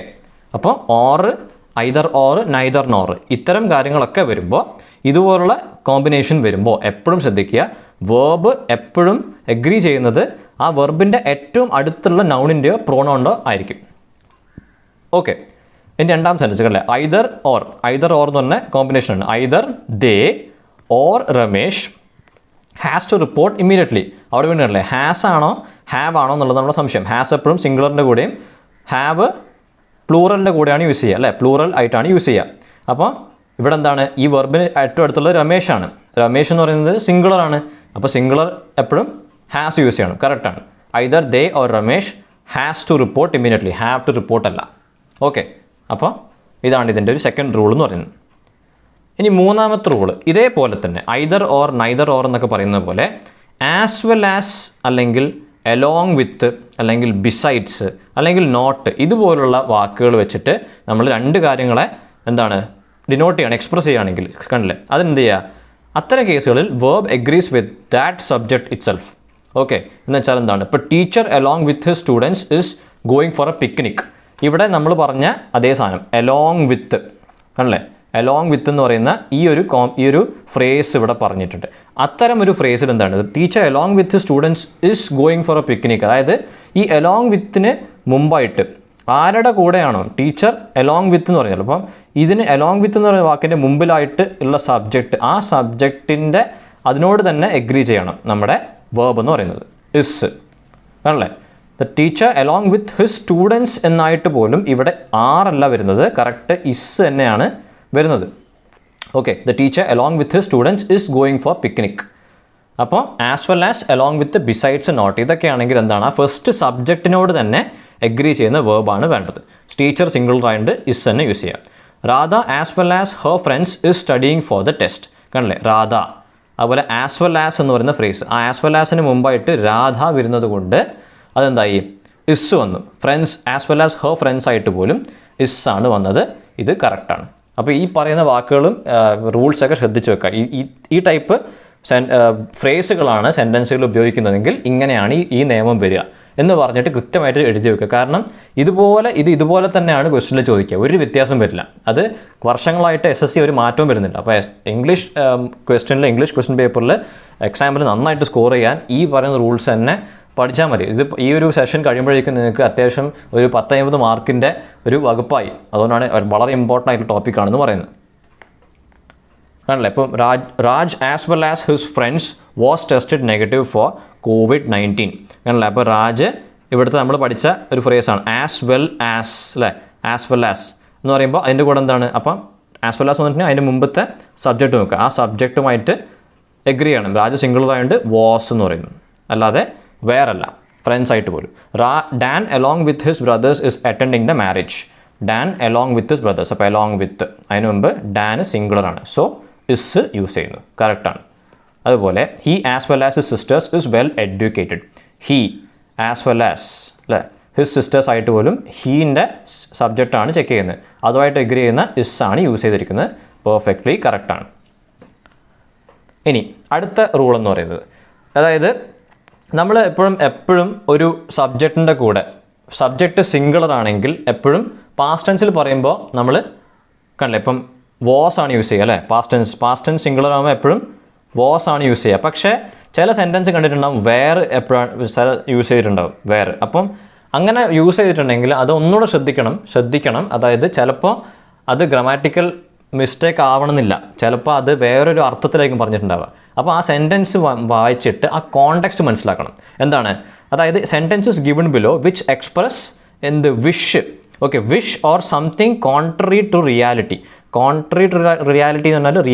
അപ്പോൾ or, either or, neither nor ഇത്തരം കാര്യങ്ങളൊക്കെ വരുമ്പോൾ, ഇതുപോലുള്ള കോമ്പിനേഷൻ വരുമ്പോൾ എപ്പോഴും ശ്രദ്ധിക്കുക, വേർബ് എപ്പോഴും എഗ്രി ചെയ്യുന്നത് ആ വെർബിൻ്റെ ഏറ്റവും അടുത്തുള്ള നൗണിൻ്റെയോ പ്രോണോണ്ടോ ആയിരിക്കും. ഓക്കെ, ഇനി രണ്ടാം സെൻറ്റൻസുകളിലെ ഐദർ ഓർ എന്ന് പറഞ്ഞ കോമ്പിനേഷനാണ്. Either they or Ramesh has to report immediately. അവിടെ വേണ്ടിയല്ലേ ഹാസ് ആണോ ഹാവ് ആണോ എന്നുള്ളത് നമ്മുടെ സംശയം. ഹാസ് എപ്പോഴും സിംഗുലറിൻ്റെ കൂടെയും ഹാവ് പ്ലൂറലിൻ്റെ കൂടെയാണ് യൂസ് ചെയ്യുക അല്ലേ, പ്ലൂറൽ ആയിട്ടാണ് യൂസ് ചെയ്യുക. അപ്പോൾ ഇവിടെ എന്താണ്? ഈ വെർബിന് ഏറ്റവും അടുത്തുള്ളത് രമേഷാണ്. രമേഷ് എന്ന് പറയുന്നത് സിംഗുലറാണ്. അപ്പോൾ സിംഗുലർ എപ്പോഴും ഹാസ് യൂസ് ചെയ്യണം, കറക്റ്റാണ്. Either they or Ramesh has to report immediately, have to report അല്ല. ഓക്കെ, അപ്പോൾ ഇതാണ് ഇതിൻ്റെ ഒരു സെക്കൻഡ് റൂൾ എന്ന് പറയുന്നത്. ഇനി മൂന്നാമത്തെ റൂള് ഇതേപോലെ തന്നെ ഐദർ ഓർ നൈദർ ഓർ എന്നൊക്കെ പറയുന്നത് പോലെ ആസ് വെൽ ആസ് അല്ലെങ്കിൽ എലോങ് വിത്ത് അല്ലെങ്കിൽ ബിസൈഡ്സ് അല്ലെങ്കിൽ നോട്ട് ഇതുപോലുള്ള വാക്കുകൾ വെച്ചിട്ട് നമ്മൾ രണ്ട് കാര്യങ്ങളെ എന്താണ് ഡിനോട്ട് ചെയ്യണം, എക്സ്പ്രസ് ചെയ്യുകയാണെങ്കിൽ കണ്ടില്ലേ, അതെന്ത് ചെയ്യുക, അത്തരം കേസുകളിൽ verb agrees with that subject it self. Okay, എന്ന് വെച്ചാൽ എന്താണ്, ഇപ്പോൾ teacher along with his students is going four A picnic. ഇവിടെ നമ്മൾ പറഞ്ഞ അതേ സാധനം എലോങ് വിത്ത് കണ്ടില്ലേ, എലോങ് വിത്ത് എന്ന് പറയുന്ന ഈ ഒരു ഫ്രേസ് ഇവിടെ പറഞ്ഞിട്ടുണ്ട്. അത്തരം ഒരു ഫ്രേസിൽ എന്താണ്, teacher along with students is going four A picnic, അതായത് ഈ എലോങ് വിത്തിന് മുമ്പായിട്ട് ആരുടെ കൂടെയാണോ ടീച്ചർ എലോങ് വിത്ത് എന്ന് പറഞ്ഞാൽ, അപ്പം ഇതിന് എലോങ് വിത്ത് എന്ന് പറയുന്ന വാക്കിൻ്റെ മുമ്പിലായിട്ട് ഉള്ള സബ്ജക്റ്റ്, ആ സബ്ജക്റ്റിൻ്റെ അതിനോട് തന്നെ എഗ്രി ചെയ്യണം നമ്മുടെ വേർബ് എന്ന് പറയുന്നത് ഇസ്. ആണല്ലേ, the teacher along with his students എന്നായിട്ട് പോലും ഇവിടെ ആറല്ല വരുന്നത്, കറക്റ്റ് ഇസ് തന്നെയാണ് വരുന്നത്. Okay, the teacher along with his students is going for picnic. അപ്പോൾ as well as along with besides not ഇതൊക്കെയാണെങ്കിൽ എന്താണ്, ആ ഫസ്റ്റ് സബ്ജക്റ്റിനോട് തന്നെ എഗ്രി ചെയ്യുന്ന വേർബാണ് വേണ്ടത്. ടീച്ചർ സിംഗിൾ ആയിട്ട് ഇസ് തന്നെ യൂസ് ചെയ്യാം. Radha as well as her friends is studying for the test. കണ്ടില്ലേ, രാധ. അതുപോലെ ആസ് വെൽ ആസ് എന്ന് പറയുന്ന ഫ്രേസ്, ആ ആസ് വെൽ ആസിന് മുമ്പായിട്ട് രാധ വരുന്നത് കൊണ്ട് അതെന്തായി, ഇസ് വന്നു. Friends as well as her friends ആയിട്ട് പോലും ഇസ് ആണ് വന്നത്. ഇത് കറക്റ്റാണ്. അപ്പോൾ ഈ പറയുന്ന വാക്കുകളും റൂൾസൊക്കെ ശ്രദ്ധിച്ച് വെക്കുക. ഈ ടൈപ്പ് ഫ്രേസുകളാണ് സെൻറ്റൻസുകൾ ഉപയോഗിക്കുന്നതെങ്കിൽ ഇങ്ങനെയാണ് ഈ നിയമം വരിക എന്ന് പറഞ്ഞിട്ട് കൃത്യമായിട്ട് എഴുതി വെക്കുക. കാരണം ഇതുപോലെ തന്നെയാണ് ക്വസ്റ്റ്യനിൽ ചോദിക്കുക, ഒരു വ്യത്യാസം വരില്ല. അത് വർഷങ്ങളായിട്ട് SSC ഒരു മാറ്റവും വരുന്നുണ്ട്. അപ്പോൾ ഇംഗ്ലീഷ് ക്വസ്റ്റ്യൻ പേപ്പറിൽ എക്സാമിൽ നന്നായിട്ട് സ്കോർ ചെയ്യാൻ ഈ പറയുന്ന റൂൾസ് തന്നെ പഠിച്ചാൽ മതി. ഈ ഒരു സെഷൻ കഴിയുമ്പോഴേക്കും നിങ്ങൾക്ക് അത്യാവശ്യം ഒരു 10-50 മാർക്കിൻ്റെ ഒരു വകുപ്പായി. അതുകൊണ്ടാണ് വളരെ ഇമ്പോർട്ടൻ്റ് ആയിട്ടുള്ള ടോപ്പിക്കാണെന്ന് പറയുന്നത്. ആണല്ലേ, ഇപ്പം Raj as well as his friends was tested negative for COVID-19. ആണല്ലേ, അപ്പോൾ രാജ് ഇവിടുത്തെ നമ്മൾ പഠിച്ച ഒരു ഫ്രേസാണ് ആസ് വെൽ ആസ്, അല്ലേ, ആസ് വെൽ ആസ് എന്ന് പറയുമ്പോൾ അതിൻ്റെ കൂടെ എന്താണ്, അപ്പം ആസ് വെൽ ആസ് വന്നിട്ടുണ്ടെങ്കിൽ അതിൻ്റെ മുമ്പത്തെ സബ്ജക്റ്റ് നോക്കുക, ആ സബ്ജക്റ്റുമായിട്ട് എഗ്രി ചെയ്യണം. രാജ് സിംഗിളായിട്ട് വാസ് എന്ന് പറയുന്നു, അല്ലാതെ വേറല്ല, ഫ്രണ്ട്സ് ആയിട്ട് പോലും. Dan along with his brother's is attending the marriage. Dan along with his brother's, അപ്പോൾ എലോങ് വിത്ത് അതിന് മുമ്പ് ഡാൻ സിംഗിളറാണ്, സോ ഇസ് യൂസ് ചെയ്യുന്നു, കറക്റ്റാണ്. അതുപോലെ he as well as his sisters is well educated. He as well as, അല്ലേ, his sisters ആയിട്ട് പോലും ഹീൻ്റെ സബ്ജക്റ്റാണ് ചെക്ക് ചെയ്യുന്നത്, അതുമായിട്ട് എഗ്രി ചെയ്യുന്ന ഇസ് ആണ് യൂസ് ചെയ്തിരിക്കുന്നത്. പെർഫെക്റ്റ്ലി കറക്റ്റാണ്. ഇനി അടുത്ത റൂൾ എന്ന് പറയുന്നത്, അതായത് നമ്മൾ എപ്പോഴും ഒരു സബ്ജക്റ്റിൻ്റെ കൂടെ സബ്ജക്റ്റ് സിംഗിളർ ആണെങ്കിൽ എപ്പോഴും പാസ്റ്റ് ടെൻസിൽ പറയുമ്പോൾ നമ്മൾ കണ്ടില്ലേ, ഇപ്പം വാസ് ആണ് യൂസ് ചെയ്യുക, അല്ലേ, പാസ്റ്റ് ടെൻസ് സിംഗിളർ ആകുമ്പോൾ എപ്പോഴും വാസ് ആണ് യൂസ് ചെയ്യുക. പക്ഷേ ചില സെൻറ്റൻസ് കണ്ടിട്ടുണ്ടാവും വേർ എപ്പോഴാണ് യൂസ് ചെയ്തിട്ടുണ്ടാവും, വേർ. അപ്പം അങ്ങനെ യൂസ് ചെയ്തിട്ടുണ്ടെങ്കിൽ അത് ഒന്നുകൂടെ ശ്രദ്ധിക്കണം. അതായത് ചിലപ്പോൾ അത് ഗ്രാമാറ്റിക്കൽ മിസ്റ്റേക്ക് ആവണമെന്നില്ല, ചിലപ്പോൾ അത് വേറൊരു അർത്ഥത്തിലേക്കും പറഞ്ഞിട്ടുണ്ടാവുക. അപ്പോൾ ആ സെൻറ്റൻസ് വായിച്ചിട്ട് ആ കോണ്ടെക്സ്റ്റ് മനസ്സിലാക്കണം. എന്താണ്, അതായത് sentences given below which express എന്ത് wish, okay, wish or something contrary to reality. Contrary to reality എന്ന് പറഞ്ഞാൽ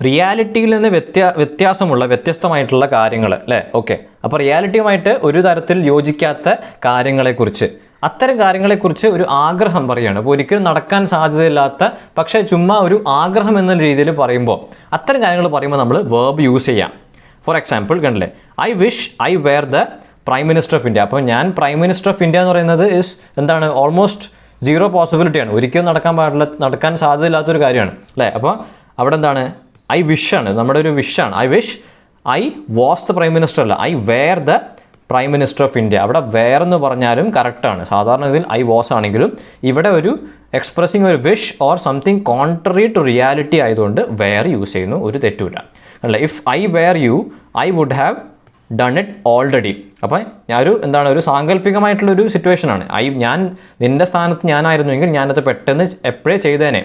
റിയാലിറ്റിയിൽ നിന്ന് വ്യത്യസ്തമായിട്ടുള്ള കാര്യങ്ങൾ, അല്ലേ, ഓക്കെ. അപ്പോൾ റിയാലിറ്റിയുമായിട്ട് ഒരു തരത്തിൽ യോജിക്കാത്ത കാര്യങ്ങളെക്കുറിച്ച്, അത്തരം കാര്യങ്ങളെക്കുറിച്ച് ഒരു ആഗ്രഹം പറയുകയാണ്. അപ്പോൾ ഒരിക്കലും നടക്കാൻ സാധ്യതയില്ലാത്ത പക്ഷേ ചുമ്മാ ഒരു ആഗ്രഹം എന്ന രീതിയിൽ പറയുമ്പോൾ, അത്തരം കാര്യങ്ങൾ പറയുമ്പോൾ നമ്മൾ വേർബ് യൂസ് ചെയ്യാം. ഫോർ എക്സാമ്പിൾ കണ്ടില്ലേ, I wish I were the prime minister of India. അപ്പോൾ ഞാൻ പ്രൈം മിനിസ്റ്റർ ഓഫ് ഇന്ത്യ എന്ന് പറയുന്നത് എന്താണ്, ഓൾമോസ്റ്റ് 0 പോസിബിലിറ്റിയാണ്, ഒരിക്കലും നടക്കാൻ സാധ്യതയില്ലാത്തൊരു കാര്യമാണ്, അല്ലേ. അപ്പോൾ അവിടെ എന്താണ്, ഐ വിഷാണ്, നമ്മുടെ ഒരു വിഷാണ്. I wish I was the prime minister, അല്ല, I were the prime minister of India. അവിടെ വേർ എന്ന് പറഞ്ഞാലും കറക്റ്റാണ്. സാധാരണ ഇതിൽ ഐ വാസ് ആണെങ്കിലും ഇവിടെ ഒരു എക്സ്പ്രസിങ് ഒരു wish or something contrary to reality ആയതുകൊണ്ട് വേർ യൂസ് ചെയ്യുന്നു, ഒരു തെറ്റുമില്ല, അല്ല. If I were you I would have done it already. അപ്പോൾ ഒരു സാങ്കല്പികമായിട്ടുള്ളൊരു സിറ്റുവേഷനാണ്. ഞാൻ നിൻ്റെ സ്ഥാനത്ത് ഞാനായിരുന്നുവെങ്കിൽ ഞാനത് പെട്ടെന്ന് എപ്പോഴേ ചെയ്തേനെ.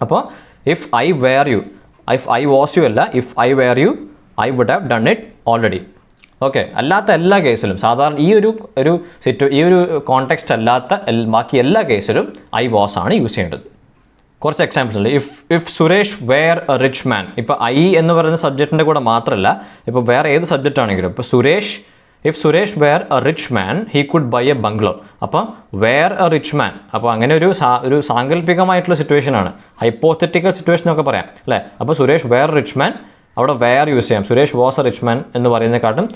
അപ്പോൾ if I were you, if I was you അല്ല, if I were you I would have done it already. Okay, അല്ലാത്ത എല്ലാ കേസിലും സാധാരണ ഈ ഒരു കോണ്ടെക്സ്റ്റ് അല്ലാത്ത ബാക്കി എല്ലാ കേസിലും ഐ വാസ് ആണ് യൂസ് ചെയ്യേണ്ടത്. കുറച്ച് എക്സാമ്പിൾസ് ഉണ്ട്. If Suresh were a rich man. ഇപ്പോൾ ഐ എന്ന് പറയുന്ന സബ്ജക്റ്റിൻ്റെ കൂടെ മാത്രമല്ല, ഇപ്പോൾ വേറെ ഏത് സബ്ജക്റ്റ് ആണെങ്കിലും, ഇപ്പോൾ if Suresh were a rich man he could buy a bungalow. അപ്പോൾ വെയർ എ റിച്ച് മാൻ, അപ്പോൾ അങ്ങനെ ഒരു സാങ്കല്പികമായിട്ടുള്ള സിറ്റുവേഷനാണ്, ഹൈപ്പോത്തറ്റിക്കൽ സിറ്റുവേഷൻ എന്നൊക്കെ പറയാം, അല്ലേ. അപ്പോൾ സുരേഷ് വെയർ റിച്ച് മാൻ അവിടെ വെയർ യൂസ് ചെയ്യാം. Suresh was a rich man എന്ന് പറയുന്നതിനെക്കാട്ടും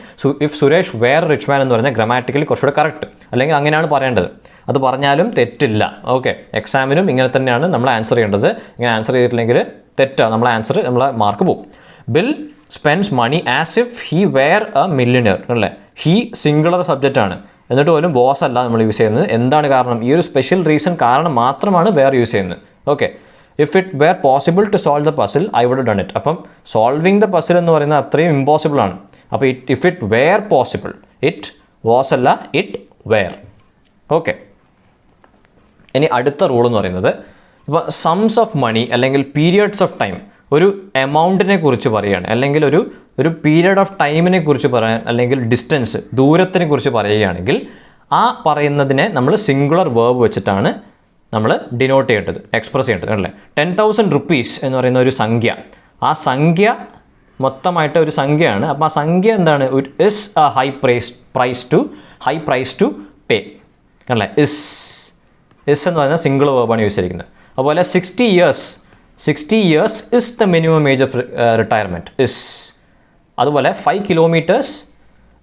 if Suresh were rich man എന്ന് പറഞ്ഞാൽ ഗ്രാമാറ്റിക്കലി കുറച്ചുകൂടെ കറക്റ്റ്, അല്ലെങ്കിൽ അങ്ങനെയാണ് പറയേണ്ടത്. അത് പറഞ്ഞാലും തെറ്റില്ല. ഓക്കെ, എക്സാമിനും ഇങ്ങനെ തന്നെയാണ് നമ്മൾ ആൻസർ ചെയ്യേണ്ടത്. ഇങ്ങനെ ആൻസർ ചെയ്തിട്ടില്ലെങ്കിൽ തെറ്റാണ്, നമ്മളെ ആൻസർ നമ്മളെ മാർക്ക് പോകും. Bill spends money as if he were a millionaire അല്ലേ. ഹി സിംഗുലർ സബ്ജക്റ്റ് ആണ്, എന്നിട്ട് പോലും വാസ് അല്ല നമ്മൾ യൂസ് ചെയ്യുന്നത്. എന്താണ് കാരണം? ഈ ഒരു സ്പെഷ്യൽ റീസൺ കാരണം മാത്രമാണ് വെയർ യൂസ് ചെയ്യുന്നത്. Okay, if it were possible to solve the puzzle I would done it. അപ്പം സോൾവിങ് ദ പസിൽ എന്ന് പറയുന്നത് അത്രയും ഇമ്പോസിബിൾ ആണ്. അപ്പോൾ if it were possible, it was അല്ല, ഇറ്റ് വെയർ. ഓക്കെ, ഇനി അടുത്ത റൂൾ എന്ന് പറയുന്നത് ഇപ്പോൾ സംസ് ഓഫ് മണി അല്ലെങ്കിൽ പീരിയഡ്സ് ഓഫ് ടൈം, ഒരു എമൗണ്ടിനെ കുറിച്ച് പറയുകയാണ്, അല്ലെങ്കിൽ ഒരു പീരിയഡ് ഓഫ് ടൈമിനെ കുറിച്ച് പറയാൻ, അല്ലെങ്കിൽ ഡിസ്റ്റൻസ് ദൂരത്തിനെ കുറിച്ച് പറയുകയാണെങ്കിൽ ആ പറയുന്നതിനെ നമ്മൾ സിംഗുലർ വേർബ് വെച്ചിട്ടാണ് നമ്മൾ ഡിനോട്ട് ചെയ്യേണ്ടത്, എക്സ്പ്രസ് ചെയ്യേണ്ടത് അല്ലേ. 10,000 rupees എന്ന് പറയുന്ന ഒരു സംഖ്യ, ആ സംഖ്യ മൊത്തമായിട്ട് ഒരു സംഖ്യയാണ്. അപ്പോൾ ആ സംഖ്യ എന്താണ്? ഒരു is a high price to pay അല്ലേ. ഇസ് എന്ന് പറയുന്ന സിംഗിൾ വേർബാണ് യൂസ് ചെയ്തിരിക്കുന്നത്. അതുപോലെ 60 years is the minimum age of retirement is. അതുപോലെ 5 kilometers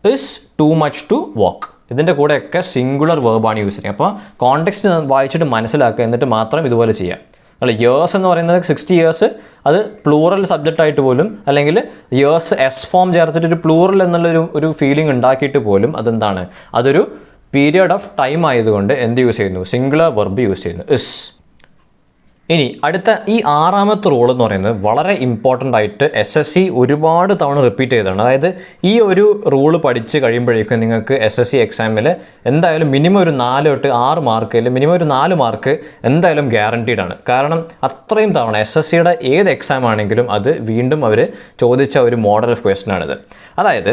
is too much to walk. ഇതിൻ്റെ കൂടെയൊക്കെ സിംഗുലർ വേർബാണ് യൂസ് ചെയ്യുക. അപ്പോൾ കോണ്ടെക്സ്റ്റ് വായിച്ചിട്ട് മനസ്സിലാക്കുക, എന്നിട്ട് മാത്രം ഇതുപോലെ ചെയ്യാം അല്ല. ഇയേഴ്സ് എന്ന് പറയുന്നത് 60 years അത് പ്ലൂറൽ സബ്ജക്റ്റ് ആയിട്ട് പോലും, അല്ലെങ്കിൽ ഇയേഴ്സ് എസ് ഫോം ചേർത്തിട്ട് ഒരു പ്ലൂറൽ എന്നുള്ളൊരു ഫീലിംഗ് ഉണ്ടാക്കിയിട്ട് പോലും അതെന്താണ്, അതൊരു പീരിയഡ് ഓഫ് ടൈം ആയതുകൊണ്ട് എന്ത് യൂസ് ചെയ്യുന്നു? സിംഗുലർ വെർബ് യൂസ് ചെയ്യുന്നു, ഇസ്. ഇനി അടുത്ത ഈ 6ാമത്തെ റൂൾ എന്ന് പറയുന്നത് വളരെ ഇമ്പോർട്ടൻ്റ് ആയിട്ട് SSC ഒരുപാട് തവണ റിപ്പീറ്റ് ചെയ്തതാണ്. അതായത് ഈ ഒരു റൂള് പഠിച്ച് കഴിയുമ്പോഴേക്കും നിങ്ങൾക്ക് SSC എക്സാമിൽ എന്തായാലും മിനിമം ഒരു 4 തൊട്ട് 6 മാർക്ക്, അല്ലെങ്കിൽ മിനിമം ഒരു 4 മാർക്ക് എന്തായാലും ഗ്യാരണ്ടീഡ് ആണ്. കാരണം അത്രയും തവണ SSCയുടെ ഏത് എക്സാം ആണെങ്കിലും അത് വീണ്ടും അവർ ചോദിച്ച ഒരു മോഡൽ ഓഫ് ക്വസ്റ്റ്യൻ ആണിത്. അതായത്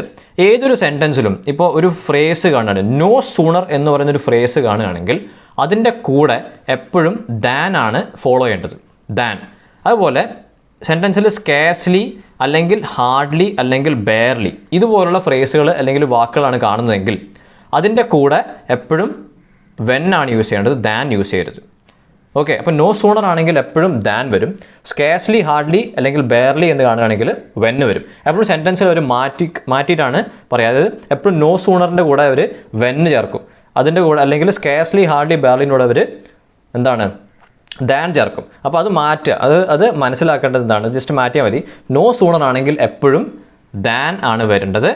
ഏതൊരു സെൻറ്റൻസിലും ഇപ്പോൾ ഒരു ഫ്രേസ് കാണുകയാണ്, നോ സൂണർ എന്ന് പറയുന്നൊരു ഫ്രേസ് കാണുകയാണെങ്കിൽ അതിൻ്റെ കൂടെ എപ്പോഴും ദാൻ ആണ് ഫോളോ ചെയ്യേണ്ടത്, ദാൻ. അതുപോലെ സെൻറ്റൻസിൽ സ്കേഴ്സ്ലി അല്ലെങ്കിൽ ഹാർഡ്ലി അല്ലെങ്കിൽ ബെയർലി ഇതുപോലുള്ള ഫ്രേസുകൾ അല്ലെങ്കിൽ വാക്കുകളാണ് കാണുന്നതെങ്കിൽ അതിൻ്റെ കൂടെ എപ്പോഴും വെൻ ആണ് യൂസ് ചെയ്യേണ്ടത്, ദാൻ യൂസ് ചെയ്യരുത്. ഓക്കെ, അപ്പോൾ നോ സൂണർ ആണെങ്കിൽ എപ്പോഴും ദാൻ വരും. സ്കേഴ്സ്ലി, ഹാർഡ്ലി അല്ലെങ്കിൽ ബെയർലി എന്ന് കാണുകയാണെങ്കിൽ വെന്ന് വരും. എപ്പോഴും സെൻറ്റൻസിൽ അവർ മാറ്റിയിട്ടാണ് പറയുക. അതായത് എപ്പോഴും നോ സൂണറിൻ്റെ കൂടെ അവർ വെന്ന് ചേർക്കും, അതിൻ്റെ കൂടെ അല്ലെങ്കിൽ സ്കേഴ്സ്ലി, ഹാർഡ്ലി, ബെയർലിൻ്റെ കൂടെ അവർ എന്താണ്, ദാൻ ചേർക്കും. അപ്പോൾ അത് മാറ്റുക, അത് മനസ്സിലാക്കേണ്ടത് എന്താണ്, ജസ്റ്റ് മാറ്റിയാൽ മതി. നോ സൂണർ ആണെങ്കിൽ എപ്പോഴും ദാൻ ആണ് വരേണ്ടത്,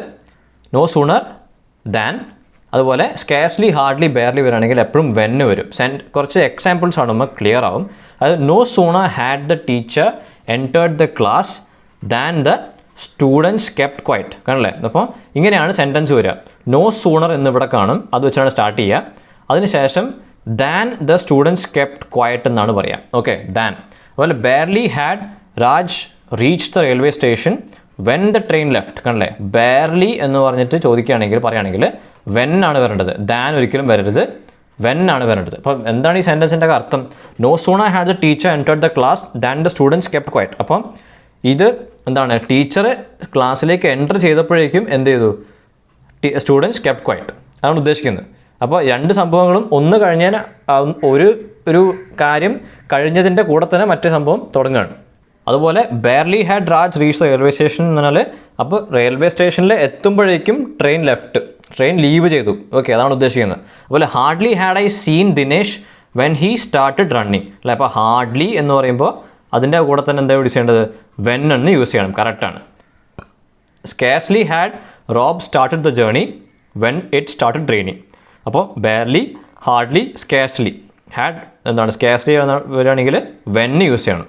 നോ സൂണർ ദാൻ. അതുപോലെ സ്കേഴ്സ്ലി, ഹാർഡ്ലി, ബെയർലി വരികയാണെങ്കിൽ എപ്പോഴും വെന്ന് വരും. കുറച്ച് എക്സാമ്പിൾസ് ആണുമ്പോൾ ക്ലിയർ ആവും. അത് no sooner had the teacher entered the class than the students kept quiet. കാണല്ലേ, അപ്പോൾ ഇങ്ങനെയാണ് സെൻറ്റൻസ് വരിക. നോ സൂണർ എന്നിവിടെ കാണും, അത് വെച്ചാണ് സ്റ്റാർട്ട് ചെയ്യുക. അതിനുശേഷം than the students kept quiet എന്നാണ് പറയുക. Okay, than. അതുപോലെ barely had Raj reach the railway station when the train left. കണ്ടല്ലേ, ബെയർലി എന്ന് പറഞ്ഞിട്ട് പറയുകയാണെങ്കിൽ വെൻ ആണ് വരേണ്ടത്, ദാൻ ഒരിക്കലും വരരുത്, വെൻ ആണ് വരേണ്ടത്. അപ്പം എന്താണ് ഈ സെൻറ്റൻസിൻ്റെ അർത്ഥം? No sooner had the teacher entered the class than the students kept quiet. അപ്പം ഇത് എന്താണ്, ടീച്ചർ ക്ലാസ്സിലേക്ക് എൻ്റർ ചെയ്തപ്പോഴേക്കും എന്ത് ചെയ്തു, സ്റ്റുഡൻസ് കെപ്റ്റ് ക്വയറ്റ്, അതാണ് ഉദ്ദേശിക്കുന്നത്. അപ്പോൾ രണ്ട് സംഭവങ്ങളും ഒന്ന് കഴിഞ്ഞാൽ ഒരു കാര്യം കഴിഞ്ഞതിൻ്റെ കൂടെ തന്നെ മറ്റേ സംഭവം തുടങ്ങുകയാണ്. അതുപോലെ barely had Raj reach the railway station എന്ന് പറഞ്ഞാൽ അപ്പോൾ റെയിൽവേ സ്റ്റേഷനിൽ എത്തുമ്പോഴേക്കും ട്രെയിൻ ലീവ് ചെയ്തു. ഓക്കെ, അതാണ് ഉദ്ദേശിക്കുന്നത്. അതുപോലെ hardly had I seen Dinesh when he started running അല്ലേ. അപ്പോൾ ഹാർഡ്ലി എന്ന് പറയുമ്പോൾ അതിൻ്റെ കൂടെ തന്നെ എന്താ യൂസ് ചെയ്യേണ്ടത്, വെൻ എന്ന് യൂസ് ചെയ്യണം, കറക്റ്റാണ്. Scarcely had Rob started the journey when it started raining. അപ്പോൾ ബെയർലി, ഹാർഡ്ലി, സ്കേഴ്സ്ലി. ഹാഡ് എന്താണ്, സ്കേഴ്സ്ലി വരികയാണെങ്കിൽ വെൻ യൂസ് ചെയ്യണം.